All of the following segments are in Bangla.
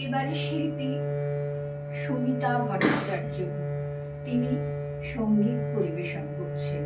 এবারে শিল্পী সুমিতা ভট্টাচার্য, তিনি সঙ্গীত পরিবেশন করছেন।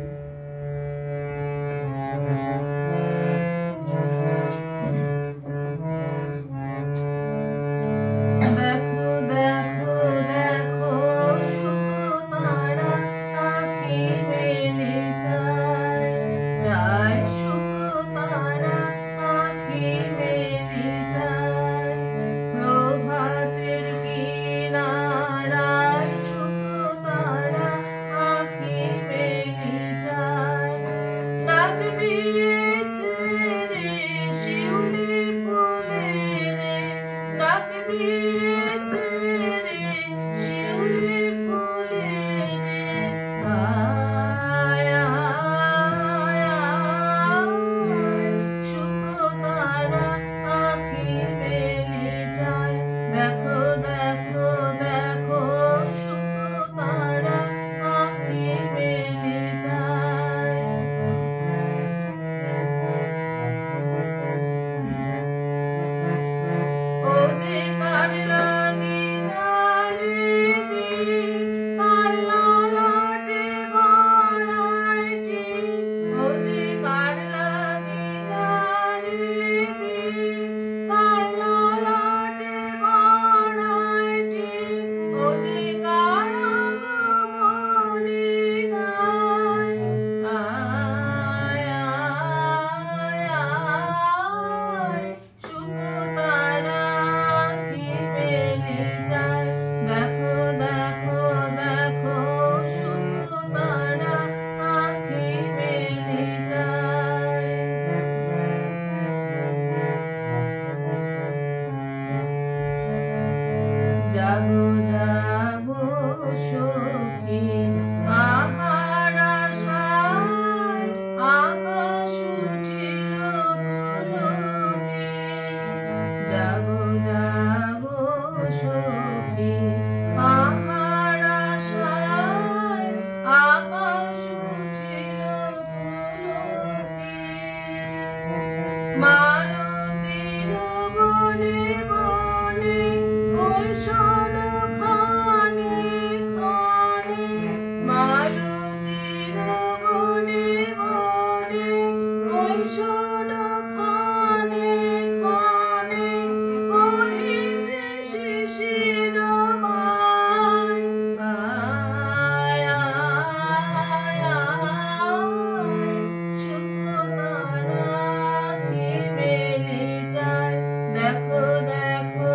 জাগো জাগো সখী আহার আশায় আকাশ উঠিল পুলকে। জাগো জাগো সখী আহার আশায় আকাশ উঠিল পুলকে। মালতীর বনে বনে কৈশল খানে খানে, মালতীর বনে বনে কৈশল খানে খানে, কহিছে শিশির বাই আয় আয় আয়, শুকতারা কি মেলে যায়। দেখো দেখো